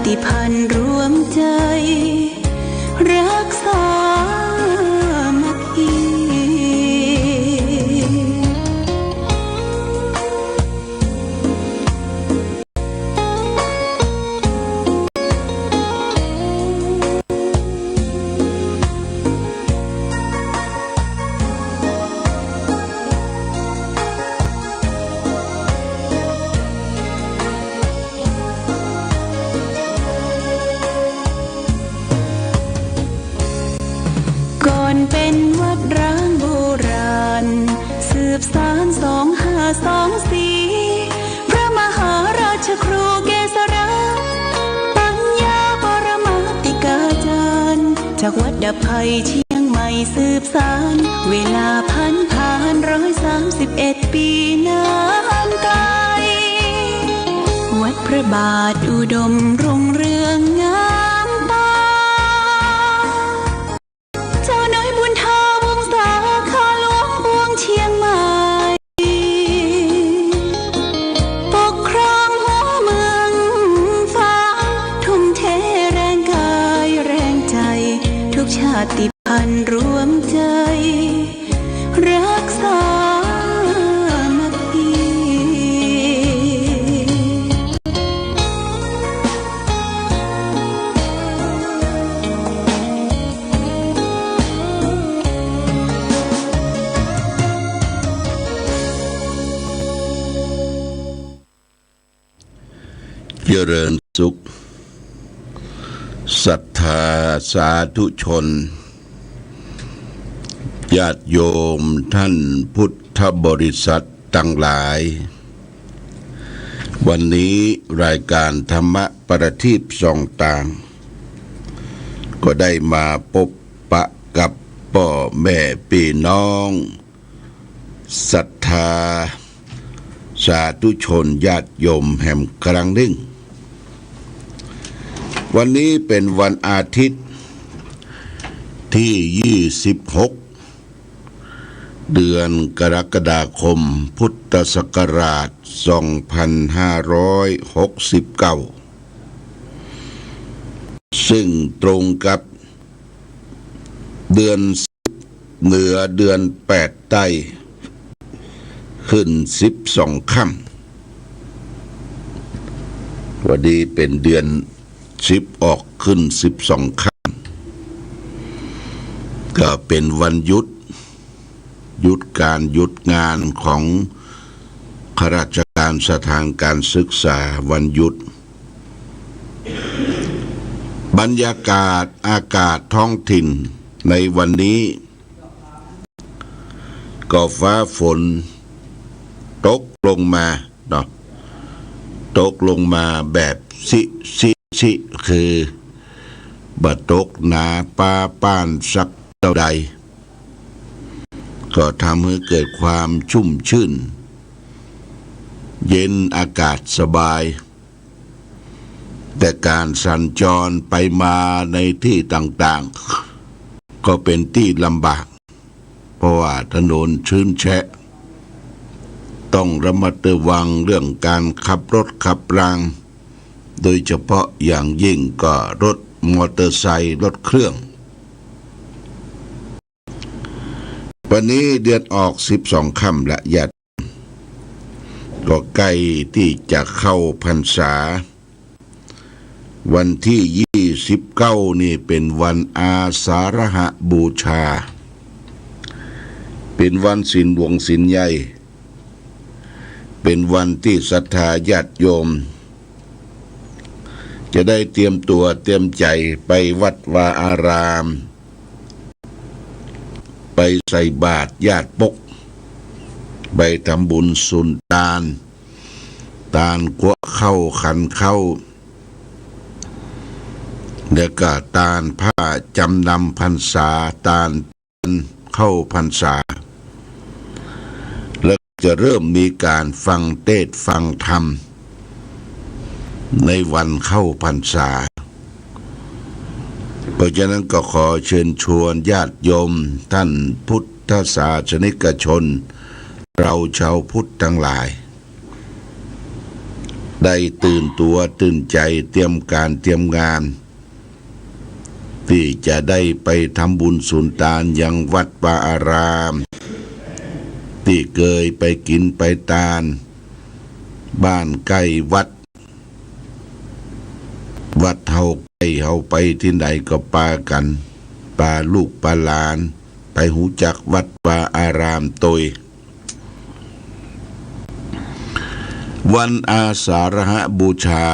ติพันธ์รวมใจรักษามัคคีเป็นวัดร้างโบราณสืบสาน2524พระมหาราชครูเกษราปัญญาปรมาติกาจารย์จากวัดดับภัยเชียงใหม่สืบสานเวลาผ่าน131 ปีนานไกลวัดพระบาทอุดมรุ่งเรืองงามตาเจ้าน้อยบุญทาวงศาข้าหลวงปวงเชียงใหม่ปกครองหัวเมืองฟ้าทุ่มเทแรงกายแรงใจทุกชาติพันธุ์รวมใจรักษามัคคีเจริญสุขศรัทธาสาธุชนญาติโยมท่านพุทธบริษัททั้งหลายวันนี้รายการธรรมะประทีปส่องต่างก็ได้มาพบปะกับพ่อแม่พี่น้องศรัทธาสาธุชนญาติโยมแห่งครั้งหนึ่งวันนี้เป็นวันอาทิตย์ที่26เดือนกรกฎาคมพุทธศักราช2569ซึ่งตรงกับเดือน10เหนือเดือน8ใต้ขึ้น12ค่ำวันนี้เป็นเดือน10ออกขึ้น12ค่ำก็เป็นวันหยุดการหยุดงานของข้าราชการสถานการศึกษาวันหยุดบรรยากาศอากาศท้องถิ่นในวันนี้ก็ฟ้าฝนตกลงมาเนาะตกลงมาแบบสิคือบ่ตกหนาป้าป้านสักเท่าใดก็ทำให้เกิดความชุ่มชื่นเย็นอากาศสบายแต่การสัญจรไปมาในที่ต่างๆก็เป็นที่ลำบากเพราะว่าถนนชื้นแฉะต้องระมัดระวังเรื่องการขับรถขับรางโดยเฉพาะอย่างยิ่งก็รถมอเตอร์ไซค์รถเครื่องวันนี้เดือนออก12ค่ำละญาติก็ใกล้ที่จะเข้าพรรษาวันที่29นี่เป็นวันอาสาฬหบูชาเป็นวันศีลหลวงศีลใหญ่เป็นวันที่ศรัทธาญาติโยมจะได้เตรียมตัวเตรียมใจไปวัดวาอารามไปใส่บาตรญาติปกไปทำบุญสุนทานกัวเข้าขันเข้าแล้วก็ทานผ้าจำนำพรรษาทานเข้าพรรษาแล้วจะเริ่มมีการฟังเทศน์ฟังธรรมในวันเข้าพรรษาเพราะฉะนั้นก็ขอเชิญชวนญาติโยมท่านพุทธศาสนิกชนเราชาวพุทธทั้งหลาย ได้ตื่นตัวตื่นใจเตรียมการเตรียมงานที่จะได้ไปทำบุญสุนทานยังวัดวาอารามที่เคยไปกินไปทานบ้านใกล้วัดเฮาใกล้เฮาไปที่ไหนก็ปากันปาลูกปาหลานไปหูจักวัดวาอารามโตยวันอาสาฬหบูชา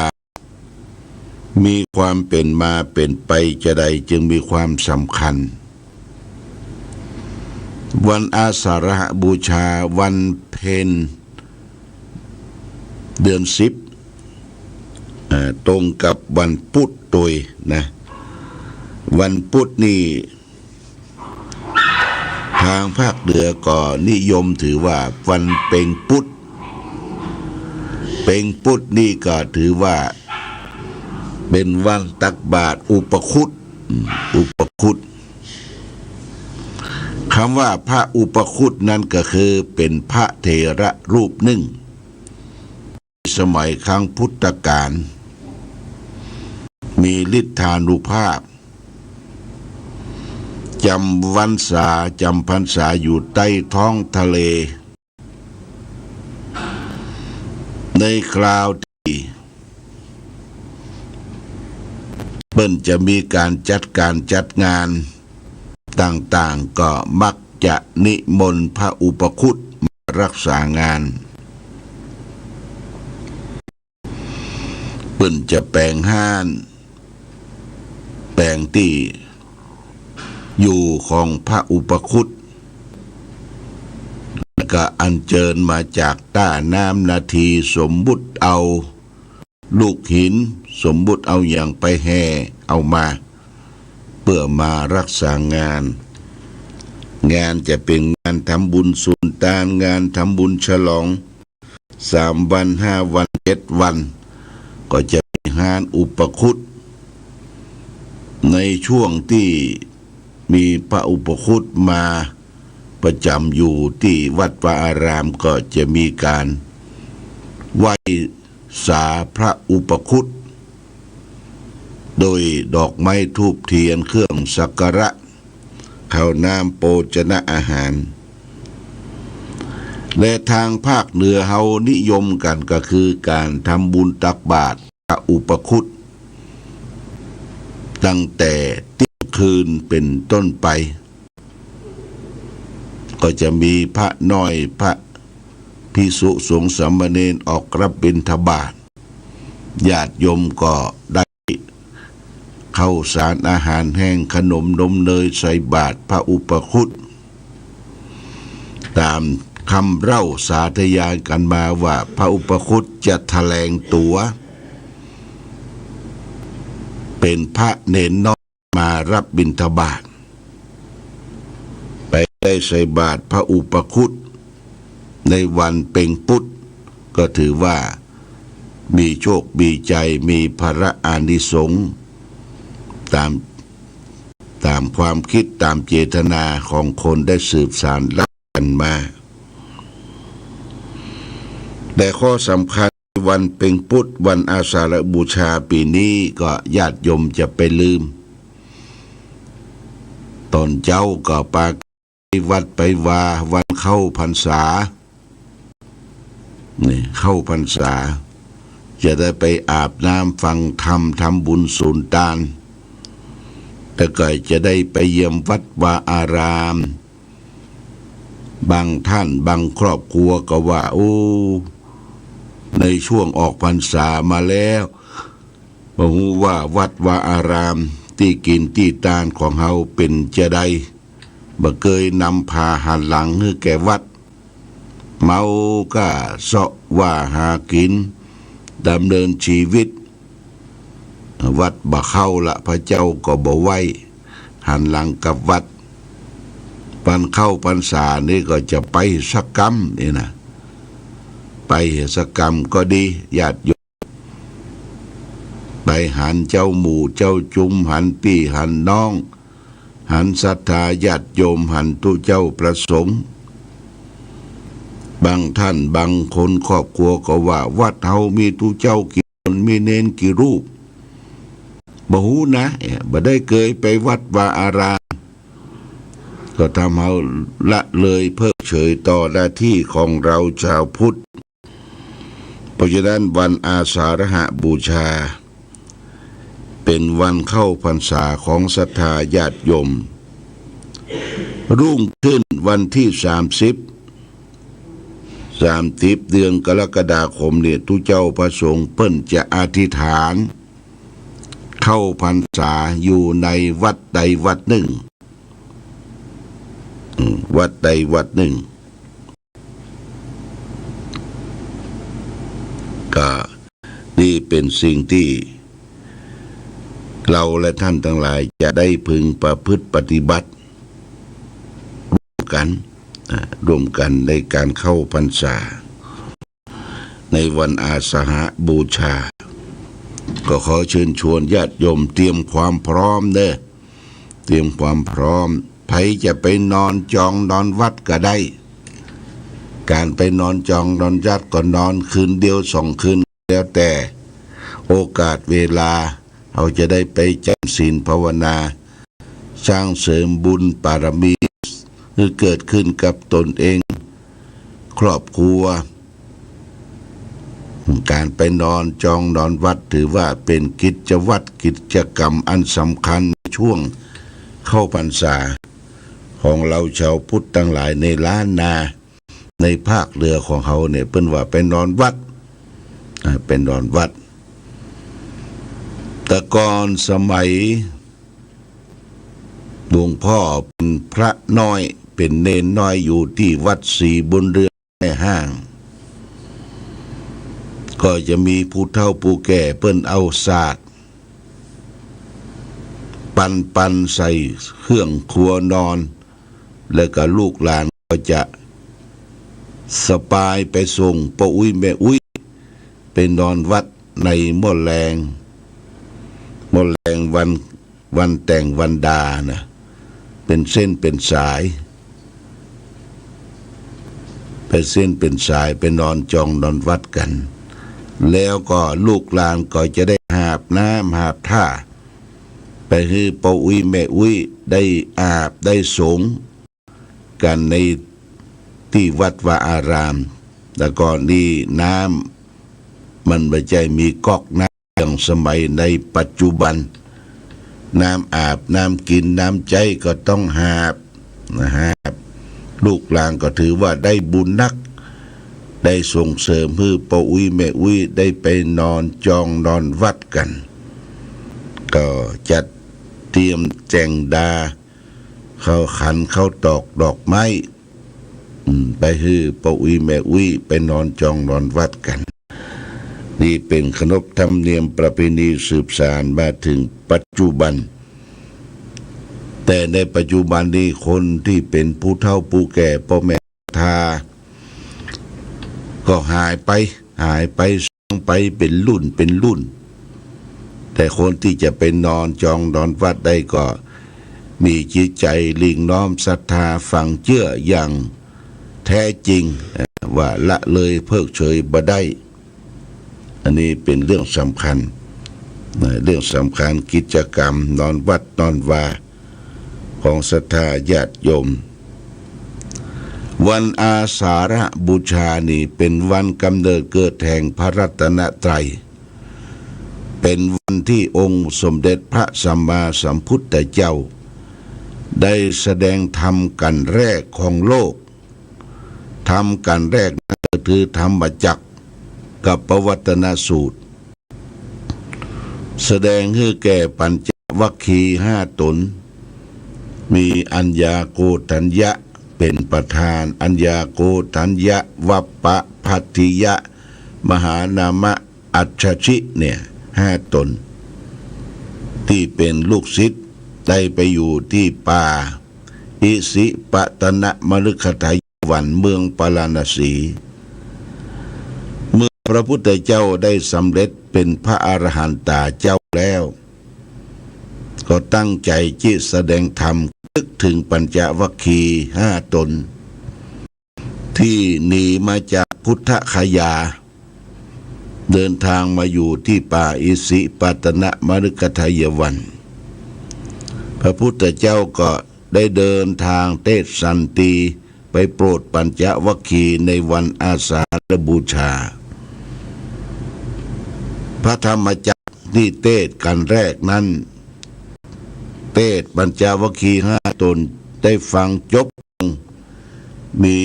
มีความเป็นมาเป็นไปจะใดจึงมีความสำคัญวันอาสาฬหบูชาวันเพ็ญเดือน10ตรงกับวันพุธโดยนะวันพุธนี่ทางภาคเหนือก็นิยมถือว่าวันเพ็ญพุธนี่ก็ถือว่าเป็นวันตักบาตรอุปคุตคำว่าพระอุปคุตนั้นก็คือเป็นพระเถระรูปหนึ่งสมัยครั้งพุทธกาลมีฤทธานุภาพจำพรรษาอยู่ใต้ท้องทะเลในคราวที่เปิ้นจะมีการจัดงานต่างๆก็มักจะนิมนต์พระอุปคุตมารักษางานเปิ้นจะแปลงห้านแปลงที่อยู่ของพระอุปคุตก็อัญเชิญมาจากใต้น้ำนาทีสมมุติเอาลูกหินสมมุติเอาอย่างไปแห่เอามาเพื่อมารักษางานจะเป็นงานทำบุญสุนทานงานทำบุญฉลอง3 วัน 5 วัน 7 วันก็จะมีงานอุปคุตในช่วงที่มีพระอุปคุตมาประจำอยู่ที่วัดวาอารามก็จะมีการไหว้สาพระอุปคุตโดยดอกไม้ธูปเทียนเครื่องสักการะข้าวน้ำโภชนะอาหารและทางภาคเหนือเฮานิยมกันก็คือการทำบุญตักบาตรพระอุปคุตตั้งแต่เที่ยงคืนเป็นต้นไปก็จะมีพระน้อยพระภิกษุสงฆ์สามเณรออกรับบิณฑบาตญาติโยมก็ได้ข้าวสารอาหารแห้งขนมนมเนยใส่บาตรพระอุปคุตตามคำเล่าสาธยายกันมาว่าพระอุปคุตจะแถลงตัวเป็นพระเนรน้อยมารับบิณฑบาตไปได้ใส่บาตรพระอุปคุตในวันเพ็ญพุธก็ถือว่ามีโชคมีใจมีพระอานิสงส์ตามความคิดตามเจตนาของคนได้สืบสานรักกันมาแต่ข้อสำคัญวันเพ็ญพุธวันอาสาฬบูชาปีนี้ก็ญาติโยมจะไปลืมตอนเจ้าก็ไปวัดไปวาวันเข้าพรรษาเข้าพรรษาจะได้ไปอาบน้ำฟังธรรมทำบุญสุนทานแต่ก็จะได้ไปเยี่ยมวัดวาอารามบางท่านบางครอบครัวก็ว่าโอ้ในช่วงออกพรรษามาแล้วบ่ฮู้ว่าวัดวาอารามที่กินที่ทานของเฮาเป็นจะใดบ่เคยนำพาหันหลังให้แก่วัดเมาก็เสาะว่าหากินดำเนินชีวิตวัดบ่เข้าละพระเจ้าก็บ่ไหวหันหลังกับวัดวันเข้าพรรษานี่ก็จะไปสักกรรมนี่นะไปสักกรรมก็ดีญาติโยมไปหันเจ้าหมู่เจ้าจุมหันพี่หันน้องหันศรัทธาญาติโยมหันตุเจ้าประสงค์ บางท่านบางคนครอบครัวก็ว่าวัดเฮามีตุเจ้ากี่คนมีเนนกี่รูปบ่ฮู้นะบ่ได้เคยไปวัดวาอารามก็ทำเอาละเลยเพิกเฉยต่อหน้าที่ของเราชาวพุทธเพราะฉะนั้นวันอาสาฬหบูชาเป็นวันเข้าพรรษาของศรัทธาญาติโยมรุ่งขึ้นวันที่30เดือนกรกฎาคมเนี่ยทุเจ้าพระสงฆ์เปิ้นจะอธิษฐานเข้าพรรษาอยู่ในวัดใดวัดหนึ่งวัดใดวัดหนึ่งก็นี่เป็นสิ่งที่เราและท่านทั้งหลายจะได้พึงประพฤติปฏิบัติร่วมกันในการเข้าพรรษาในวันอาสาฬหบูชาก็ขอเชิญชวนญาติโยมเตรียมความพร้อมเด้อเตรียมความพร้อมใครจะไปนอนจองนอนวัดก็ได้การไปนอนจองนอนวัดก็นอนคืนเดียว2 คืนแล้วแต่โอกาสเวลาเราจะได้ไปจำศีลภาวนาสร้างเสริมบุญบารมีที่เกิดขึ้นกับตนเองครอบครัวการไปนอนจองนอนวัดถือว่าเป็นกิจวัตรกิจกรรมอันสำคัญช่วงเข้าพรรษาของเราชาวพุทธทั้งหลายในล้านนาในภาคเรือของเขาเนี่ยเพิ่นว่าไปนอนวัดเป็นนอนวัดแต่ก่อนสมัยหลวงพ่อเป็นพระน้อยเป็นเนนน้อยอยู่ที่วัดศรีบุญเรือนในห้างก็จะมีผู้เฒ่าผู้แก่เพิ่นเอาศาสตร์ปันใส่เครื่องครัวนอนแล้วก็ลูกหลานก็จะสปายไปส่งป้าอุ้ยแม่อุ้ยไปนอนวัดในม่อแรงวันแต่งวันดานะเป็นเส้นเป็นสายเป็นเส้นเป็นสายไปนอนจองนอนวัดกันแล้วก็ลูกหลานก็จะได้หาบน้ำหาบท่าไปให้ป้าอุ้ยแม่อุ้ยได้อาบได้สงกันในที่วัดวาอารามแต่ก่อนนี้น้ำมันไม่ใช่มีก๊อกน้ำอย่างสมัยในปัจจุบันน้ำอาบน้ำกินน้ำใจก็ต้องหาบลูกหลานก็ถือว่าได้บุญนักได้ส่งเสริมให้ป้าอุ้ยแม่อุ้ยได้ไปนอนจองนอนวัดกันก็จัดเตรียมแจงดาเข้าขันเข้าตอกดอกไม้ไปให้ป้าอุ้ยแม่อุ้ยไปนอนจองนอนวัดกันนี่เป็นขนบธรรมเนียมประเพณีสืบสานมาถึงปัจจุบันแต่ในปัจจุบันนี้คนที่เป็นผู้เฒ่าผู้แก่พ่อแม่ทาก็หายไปส่งไปเป็นรุ่นแต่คนที่จะไปนอนจองนอนวัดได้ก็มีจิตใจลิงน้อมศรัทธาฝังเชื่ออย่างแท้จริงว่าละเลยเพิกเฉยบ่ได้อันนี้เป็นเรื่องสำคัญกิจกรรมนอนวัดนอนวาของศรัทธาญาติโยมวันอาสาฬหบูชานี่เป็นวันกำเนิดเกิดแห่งพระรัตนตรัยเป็นวันที่องค์สมเด็จพระสัมมาสัมพุทธเจ้าได้แสดงธรรมกันแรกของโลกธรรมกันแรกนั่นก็คือธรรมจักรกับปวัตตนสูตรแสดงให้แก่ปัญจวัคคีย์5 ตนมีอัญญาโกฏัญญะเป็นประธานอัญญาโกฏัญญะวัปปะพัทธิยะมหานามะอัจฉชิเนี่ย5 ตนที่เป็นลูกศิษย์ได้ไปอยู่ที่ป่าอิสิปตนะมฤคทายวันเมืองปาราณสีเมื่อพระพุทธเจ้าได้สำเร็จเป็นพระอรหันตเจ้าแล้วก็ตั้งใจที่แสดงธรรมนึกถึงปัญจวัคคีย์5 ตน ที่หนีมาจากพุทธคยาเดินทางมาอยู่ที่ป่าอิสิปตนมฤคทายวันพระพุทธเจ้าก็ได้เดินทางเทศสันติไปโปรดปัญจวัคคีย์ในวันอาสาฬบูชาพระธรรมจักรที่เทศกันแรกนั้นเทศปัญจวัคคีย์5 ตนได้ฟังจบมี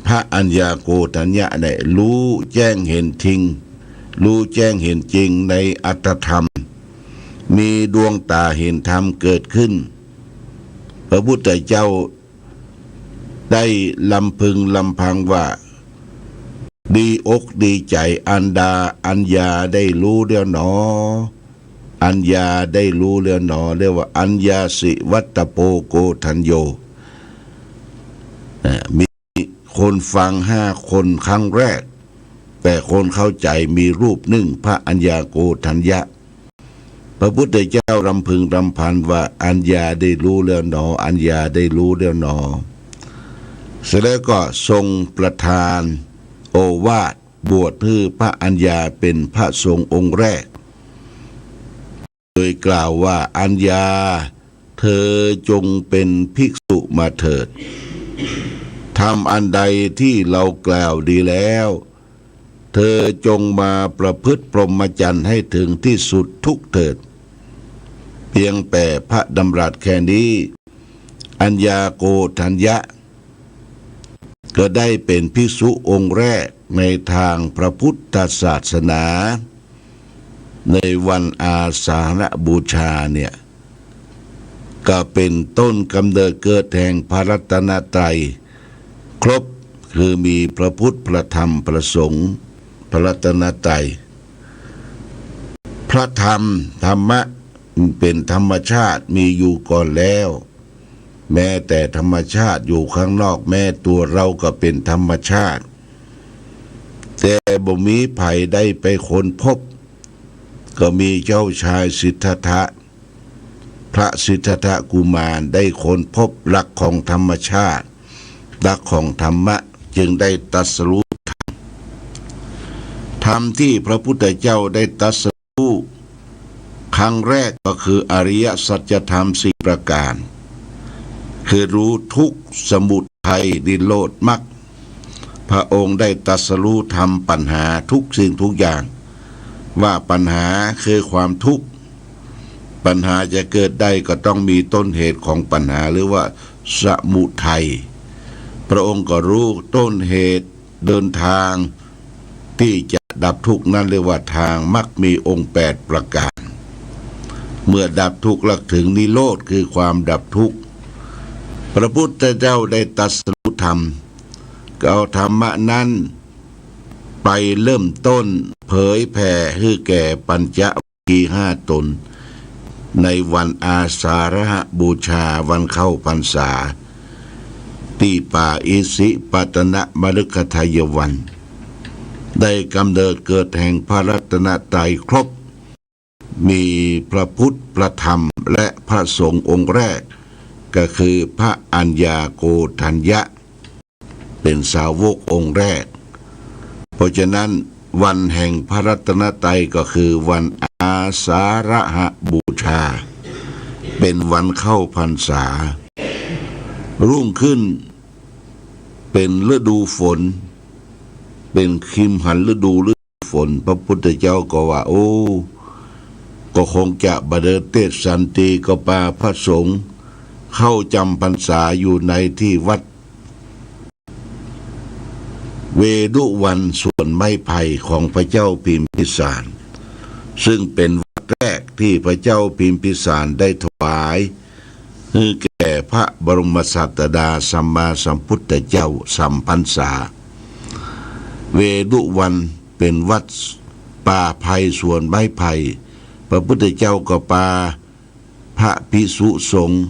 พระอัญญาโกณฑัญญะได้รู้แจ้งเห็นจริงรู้แจ้งเห็นจริงในอัตถธรรมมีดวงตาเห็นธรรมเกิดขึ้นพระพุทธเจ้าได้ลำพึงลำพังว่าดีอกดีใจอัญญาได้รู้แล้วหนออัญญาได้รู้แล้วหนอเรียกว่าอัญญาสิวัตโปโกทัญโยมีคนฟัง5 คนครั้งแรกแต่คนเข้าใจมีรูปหนึ่งพระอัญญาโกณฑัญญะพระพุทธเจ้ารำพึงรำพันว่าอัญญาได้รู้แล้วหนออัญญาได้รู้แล้วหนอเสร็จแล้วก็ทรงประทานโอวาทบวชให้พระอัญญาเป็นพระสงฆ์องค์แรกโดยกล่าวว่าอัญญาเธอจงเป็นภิกษุมาเถิดทำอันใดที่เรากล่าวดีแล้วเธอจงมาประพฤติพรหมจรรย์ให้ถึงที่สุดทุกเถิดเพียงแต่พระดำรัสแค่นี้อัญญาโกณฑัญญะก็ได้เป็นภิกษุองค์แรกในทางพระพุทธศาสนาในวันอาสาฬบูชาเนี่ยก็เป็นต้นกำเนิดเกิดแห่งพระรัตนตรัยครบคือมีพระพุทธพระธรรมพระสงฆ์พระรัตนตรัยพระธรรมะเป็นธรรมชาติมีอยู่ก่อนแล้วแม้แต่ธรรมชาติอยู่ข้างนอกแม้ตัวเราก็เป็นธรรมชาติแต่บ่มีไผได้ไปค้นพบก็มีเจ้าชายสิทธัตถะพระสิทธัตถะกุมารได้ค้นพบหลักของธรรมชาติหลักของธรรมะจึงได้ตรัสรู้ธรรมที่พระพุทธเจ้าได้ตรัสรู้ครั้งแรกก็คืออริยสัจธรรม4 ประการคือรู้ทุกข์สมุทัยนิโรธมรรคพระองค์ได้ตรัสรู้ธรรมปัญหาทุกสิ่งทุกอย่างว่าปัญหาคือความทุกข์ปัญหาจะเกิดได้ก็ต้องมีต้นเหตุของปัญหาหรือว่าสมุทัยพระองค์ก็รู้ต้นเหตุเดินทางที่จะดับทุกข์นั้นเรียกว่าทางมรรคมีองค์8 ประการเมื่อดับทุกข์แล้วถึงนิโรธคือความดับทุกข์พระพุทธเจ้าได้ตรัสรู้ธรรมก็เอาธรรมะนั้นไปเริ่มต้นเผยแผ่ให้แก่ปัญจวัคคีย์5 ตนในวันอาสาฬบูชาวันเข้าพรรษาที่ป่าอิสิปตนมฤคทายวันได้กำเนิดเกิดแห่งพระรัตนตรัยครบมีพระพุทธพระธรรมและพระสงฆ์องค์แรกก็คือพระอัญญาโกณฑัญญะเป็นสาวกองค์แรกเพราะฉะนั้นวันแห่งพระรัตนตรัยก็คือวันอาสาฬบูชาเป็นวันเข้าพรรษารุ่งขึ้นเป็นฤดูฝนเป็นคิมหันฤดูฝนพระพุทธเจ้าก็ว่าโอ้ก็คงจะบเดินเทศสันติก็ปาพระสงฆ์เข้าจำพรรษาอยู่ในที่วัดเวดุวันส่วนไม้ไผ่ของพระเจ้าพิมพิสารซึ่งเป็นวัดแรกที่พระเจ้าพิมพิสารได้ถวายให้แก่พระบรมศาสดาสัมมาสัมพุทธเจ้าสัมพรรษาเวดุวันเป็นวัดป่าไผ่ส่วนไม้ไผ่พระพุทธเจ้าก็ปาพระภิกษุสงฆ์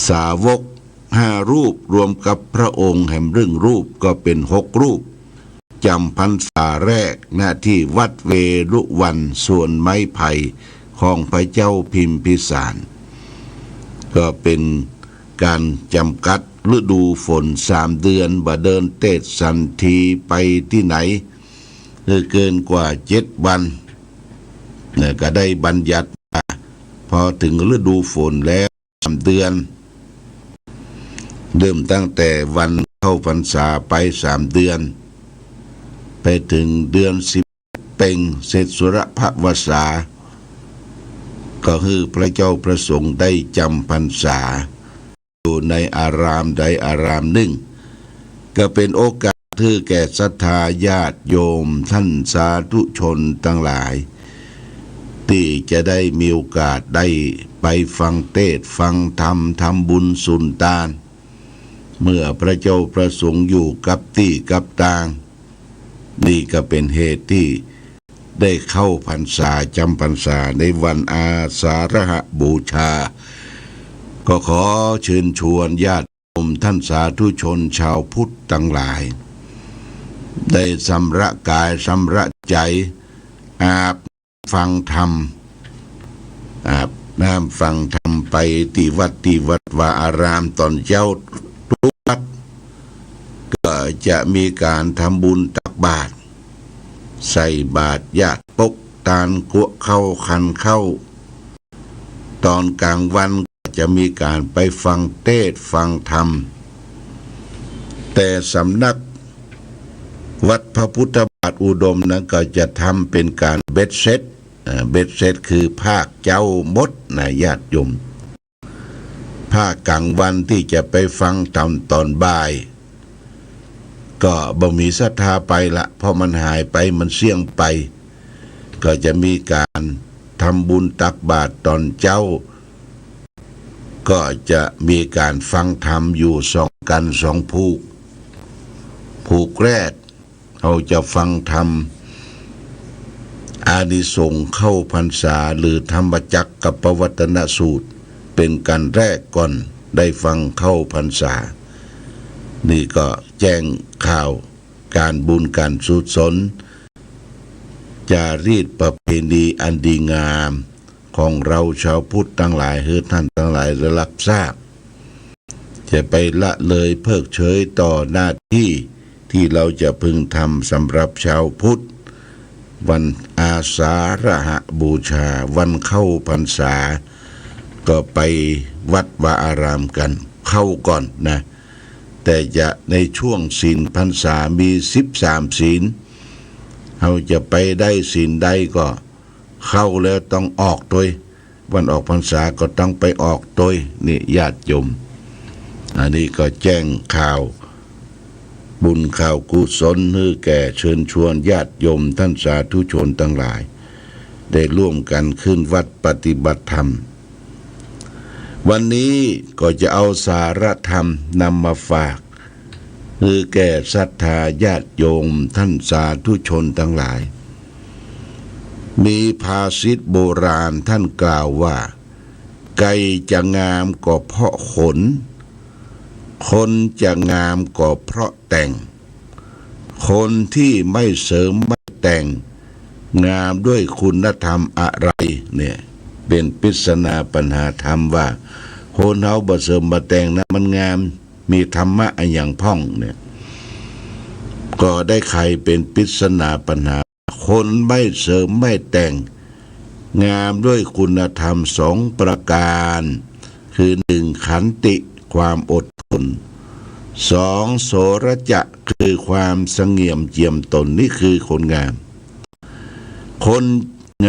สาวก5 รูปรวมกับพระองค์แห่งรูปก็เป็น6 รูปจำพรรษาแรกหน้าที่วัดเวรุวันส่วนไม้ไผ่ของพระเจ้าพิมพิสารก็เป็นการจำกัด ฤดูฝน3 เดือนบ่เดินเตะสันทีไปที่ไหนเกินกว่า7 วันเนี่ยก็ได้บัญญัติพอถึงฤดูฝนแล้ว3 เดือนเริ่มตั้งแต่วันเข้าพรรษาไป3 เดือนไปถึงเดือน10 เพ็ญเสร็จสุรภวสาก็คือพระเจ้าประสงค์ได้จำพรรษาอยู่ในอารามใดอารามหนึ่งก็เป็นโอกาสที่แก่ศรัทธาญาติโยมท่านสาธุชนทั้งหลายที่จะได้มีโอกาสได้ไปฟังเทศน์ฟังธรรมทำบุญสุนทานเมื่อพระเจ้าประสงค์อยู่กับที่กับทางนี่ก็เป็นเหตุที่ได้เข้าพรรษาจำพรรษาในวันอาสาฬหบูชาก็ขอเชิญชวนญาติโยมท่านสาธุชนชาวพุทธทั้งหลายได้สำระกายสำระใจอาบฟังธรรมอาบน้ำฟังธรรมไปที่วัดวาอารามตอนเช้าทุกวัดก็จะมีการทำบุญตักบาตรใส่บาตรญาติปกตานกัวเข้าคันเข้าตอนกลางวันจะมีการไปฟังเทศน์ฟังธรรมแต่สำนักวัดพระพุทธบาทอุดมนั้นก็จะทำเป็นการเบ็ดเสร็จคือภาคเจ้ามดนะญาติโยมภาคกลางวันที่จะไปฟังธรรมตอนบ่ายก็บ่มีศรัทธาไปละเพราะมันหายไปมันเสี่ยงไปก็จะมีการทำบุญตักบาตรตอนเจ้าก็จะมีการฟังธรรมอยู่2 ผูกแรกเราจะฟังธรรมอานิสงส์เข้าพรรษาหรือธรรมจักรกับปวัตนสูตรเป็นการแรกก่อนได้ฟังเข้าพรรษานี่ก็แจ้งข่าวการบุญการสุศลจารีตประเพณีอันดีงามของเราชาวพุทธทั้งหลายให้ท่านทั้งหลายได้รับทราบจะไปละเลยเพิกเฉยต่อหน้าที่ที่เราจะพึงทำสำหรับชาวพุทธวันอาสาฬหบูชาวันเข้าพรรษาก็ไปวัดวาอารามกันเข้าก่อนนะแต่จะในช่วงศีลพรรษามี13 ศีลเราจะไปได้ศีลใดก็เข้าแล้วต้องออกด้วยวันออกพรรษาก็ต้องไปออกด้วยนี่ญาติโยมอันนี้ก็แจ้งข่าวบุญข่าวกุศลให้แก่เชิญชวนญาติโยมท่านสาธุชนทั้งหลายได้ร่วมกันขึ้นวัดปฏิบัติธรรมวันนี้ก็จะเอาสาระธรรมนำมาฝากให้แก่ศรัทธาญาติโยมท่านสาธุชนทั้งหลายมีภาษิตโบราณท่านกล่าวว่าไก่จะงามก็เพราะขนคนจะงามก็เพราะแต่งคนที่ไม่เสริมไม่แต่งงามด้วยคุณธรรมอะไรเนี่ยเป็นปริศนาปัญหาธรรมว่าคนเฮาบ่เสริมบ่แต่งนะมันงามมีธรรมะอันอย่างพ่องเนี่ยก็ได้ใครเป็นปริศนาปัญหาคนไม่เสริมไม่แต่งงามด้วยคุณธรรม2 ประการคือ1ขันติความอดทน2โสรจะคือความเสงี่ยมเจียมตนนี่คือคนงามคน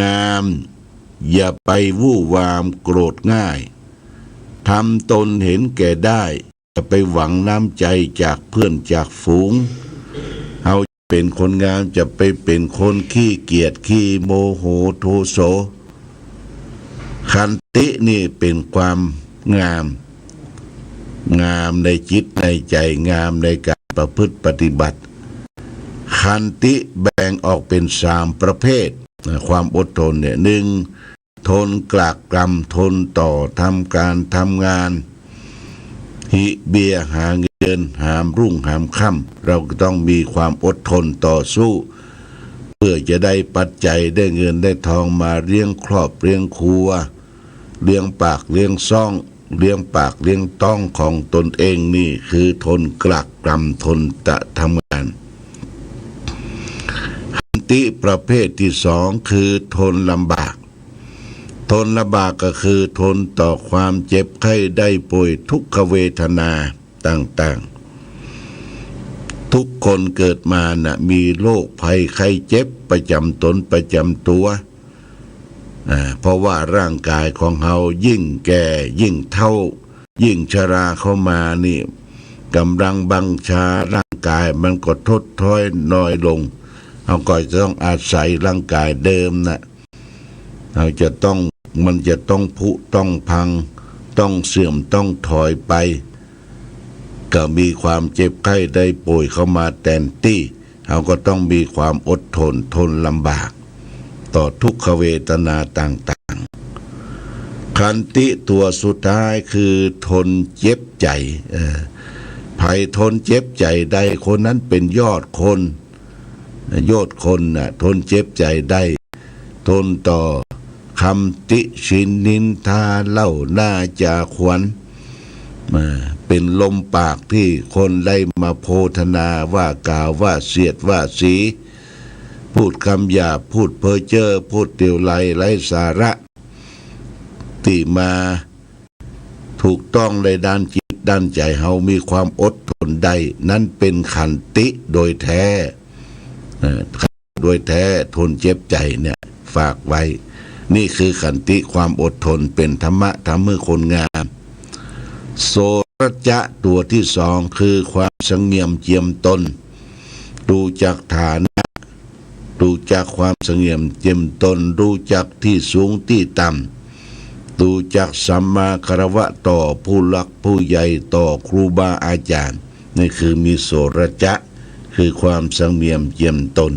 งามอย่าไปวู่วามโกรธง่ายทำตนเห็นแก่ได้อย่าไปหวังน้ำใจจากเพื่อนจากฝูงเอาเป็นคนงามจะไปเป็นคนขี้เกียจขี้โมโหโทโสขันตินี่เป็นความงามในจิตในใจงามในการประพฤติปฏิบัติขันติแบ่งออกเป็น3 ประเภทความอดทนเนี่ย1ทนกลากกรำทนต่อทำการทำงานหิเบียหาเงินหามรุ่งหามค่ำเราก็ต้องมีความอดทนต่อสู้เพื่อจะได้ปัจจัยได้เงินได้ทองมาเลี้ยงครอบเลี้ยงครัวเลี้ยงปากเลี้ยงซ่อง เลี้ยงปากเลี้ยงต้องของตนเองนี่คือทนกลักกรำทนตะทำงานขันติประเภทที่สองคือทนลำบากทนลำบากก็คือทนต่อความเจ็บไข้ได้ป่วยทุกขเวทนาต่างๆทุกคนเกิดมานะมีโรคภัยไข้เจ็บประจำตนประจำตัวเพราะว่าร่างกายของเรายิ่งแก่ยิ่งเฒ่ายิ่งชราเข้ามานี่กำลังบังชาร่างกายมันก็ทดถอยน้อยลงเราก็จะต้องอาศัยร่างกายเดิมนะมันจะต้องผุต้องพังต้องเสื่อมต้องถอยไปก็มีความเจ็บไข้ได้ป่วยเข้ามาแทนที่เราก็ต้องมีความอดทนทนลำบากต่อทุกขเวทนาต่างๆขันติตัวสุดท้ายคือทนเจ็บใจใครทนเจ็บใจได้คนนั้นเป็นยอดคนน่ะทนเจ็บใจได้ทนต่อคำติชินนินทาเล่าหน้าจาขวัญเป็นลมปากที่คนได้มาโพธนาว่ากล่าวว่าเสียดว่าสีพูดคำหยาบพูดเพ้อเจ้อพูดเตียวไร้สาระที่มาถูกต้องในด้านจิตด้านใจเฮามีความอดทนได้นั้นเป็นขันติโดยแท้ทนเจ็บใจเนี่ยฝากไว้นี่คือขันติความอดทนเป็นธรรมะทำให้คนงามโสรจะตัวที่สองคือความสงเงียมเจียมตนดูจากฐานะดูจากความสงเงียมเจียมตนดูจากที่สูงที่ต่ำดูจากสัมมาคารวะต่อผู้หลักผู้ใหญ่ต่อครูบาอาจารย์นี่คือมีโสรจะคือความสงเงียมเจียมตน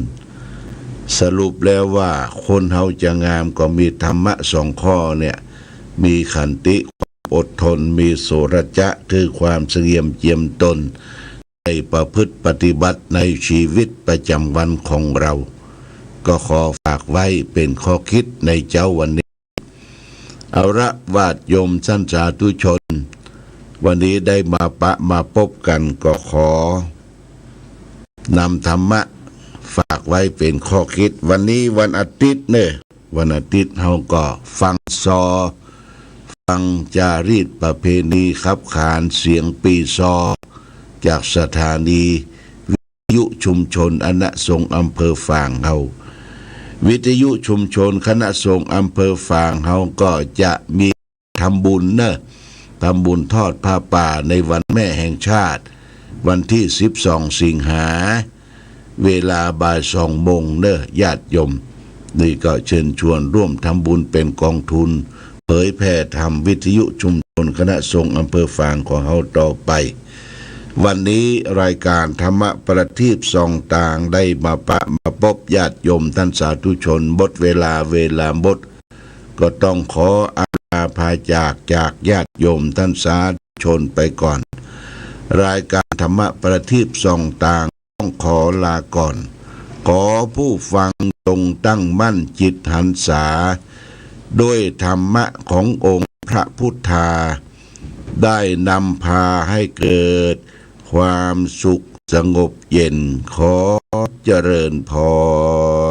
สรุปแล้วว่าคนเฮาจะงามก็มีธรรมะสองข้อเนี่ยมีขันติอดทนมีโสรจะคือความเสงี่ยมเจียมตนในประพฤติปฏิบัติในชีวิตประจำวันของเราก็ขอฝากไว้เป็นข้อคิดในเจ้าวันนี้เอาละวาดโยมท่านสาธุชนวันนี้ได้มาพบกันก็ขอนำธรรมะฝากไว้เป็นข้อคิดวันนี้วันอาทิตย์เนี่ยวันอาทิตย์เราก็ฟังจารีตประเพณีขับขานเสียงปีซอจากสถานีวิทยุชุมชนคณะสงฆ์อำเภอฝางเฮาวิทยุชุมชนคณะสงฆ์อำเภอฝางเฮาก็จะมีทำบุญทำบุญทอดผ้าป่าในวันแม่แห่งชาติวันที่12 สิงหาเวลาบ่าย2 โมงญาติโยมนี่ก็เชิญชวนร่วมทำบุญเป็นกองทุนเผยแผ่ธรรมวิทยุชุมชนคณะสงฆ์อำเภอฝางของเฮาต่อไปวันนี้รายการธรรมะประทีปส่องต่างได้มาพบญาติโยมท่านสาธุชนบทเวลาบทก็ต้องขออาลาภาจากญาติโยมท่านสาธุชนไปก่อนรายการธรรมะประทีปส่องต่างต้องขอลาก่อนขอผู้ฟังจงตั้งมั่นจิตหันษาด้วยธรรมะขององค์พระพุทธาได้นำพาให้เกิดความสุขสงบเย็นขอเจริญพร